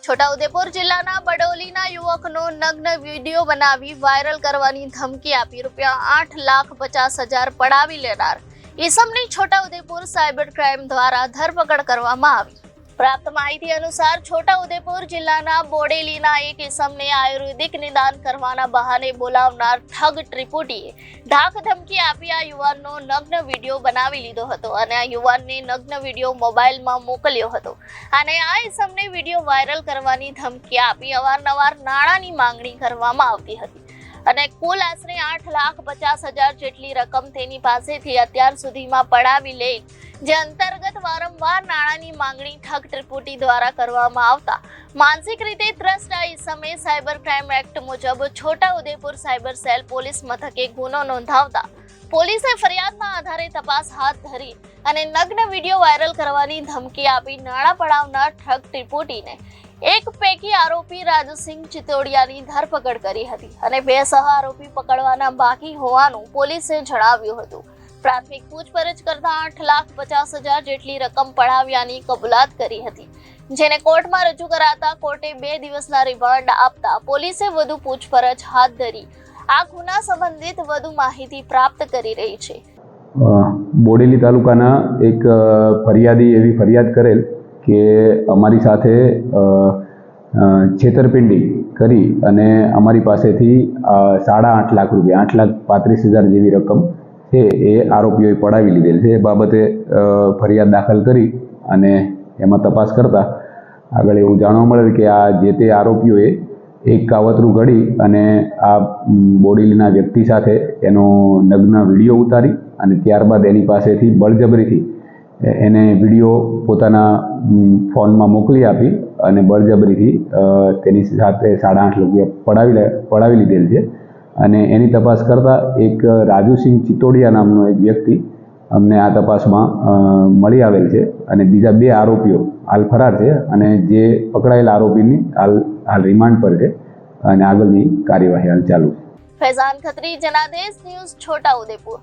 છોટાઉદેપુર જિલ્લાના બડોલીના યુવકનો નગ્ન વિડીયો બનાવી વાયરલ કરવાની ધમકી આપી ₹8,50,000 પડાવી લેનાર ઈસમની છોટાઉદેપુર સાયબર ક્રાઇમ દ્વારા ધરપકડ કરવામાં આવી। પ્રાપ્ત માહિતી અનુસાર છોટાઉદેપુર જિલ્લાના બોડેલીના એક ઈસમને આયુર્વેદિક નિદાન કરવાના બહાને બોલાવનાર ઠગ ત્રિપુટીએ ધાક ધમકી આપી આ યુવાનનો નગ્ન વિડીયો બનાવી લીધો હતો અને આ યુવાનને નગ્ન વિડીયો મોબાઈલમાં મોકલ્યો હતો અને આ ઈસમને વિડીયો વાયરલ કરવાની ધમકી આપી અવારનવાર નાણાંની માંગણી કરવામાં આવતી હતી અને કુલ આશરે ₹8,50,000 જેટલી રકમ તેની પાસેથી અત્યાર સુધીમાં પડાવી લે, જે અંતર્ગત વારંવાર નાણાંની માંગણી ઠગ ત્રિપુટી દ્વારા કરવામાં આવતા માનસિક રીતે ત્રસ્ત આ ઈસમે સાયબર ક્રાઇમ એક્ટ મુજબ છોટાઉદેપુર સાયબર સેલ પોલીસ મથકે ગુનો નોંધાવતા પોલીસે ફરિયાદના આધારે તપાસ હાથ ધરી અને નગ્ન વિડીયો વાયરલ કરવાની ધમકી આપી નાણાં પડાવનાર ઠગ ત્રિપુટીને એક પૈકી આરોપી રાજસિંહ ચિતોડિયાની ધરપકડ કરી હતી અને 2 સહ આરોપી પકડવાના બાકી હોવાનું પોલીસે જણાવ્યું હતું। પ્રાથમિક પૂછપરછ કરતા ₹8,50,000 જેટલી રકમ પડાવ્યાની કબૂલાત કરી હતી, જેને કોર્ટમાં રજૂ કરાતા કોર્ટે 2 દિવસના રિમાન્ડ આપતા પોલીસે વધુ પૂછપરછ હાથ ધરી આ ગુના સંબંધિત વધુ માહિતી પ્રાપ્ત કરી રહી છે। બોડેલી તાલુકાના એક ફરિયાદી એવી ફરિયાદ કરેલ કે અમારી સાથે છેતરપિંડી કરી અને અમારી પાસેથી ₹8.5 લાખ ₹8,35,000 જેવી રકમ છે એ આરોપીઓએ પડાવી લીધેલ છે। એ બાબતે ફરિયાદ દાખલ કરી અને એમાં તપાસ કરતા આગળ એવું જાણવા મળેલ કે આ જે તે આરોપીઓએ એક કાવતરું ઘડી અને આ બોડેલીના વ્યક્તિ સાથે એનો નગ્ન વિડીયો ઉતારી અને ત્યારબાદ એની પાસેથી બળજબરીથી એને વિડીયો પોતાના ફોનમાં મોકલી આપી અને બળજબરીથી તેની સાથે ₹8.5 લાખ પડાવી લીધેલ છે અને એની તપાસ કરતાં એક રાજુસિંહ ચિતોડિયા નામનો એક વ્યક્તિ અમને આ તપાસમાં મળી આવેલ છે અને બીજા 2 આરોપીઓ હાલ ફરાર છે અને જે પકડાયેલા આરોપીની હાલ રિમાન્ડ પર છે અને આગળની કાર્યવાહી હાલ ચાલુ છે। ફૈઝાન ખત્રી, જનાદેશ ન્યૂઝ, છોટાઉદેપુર।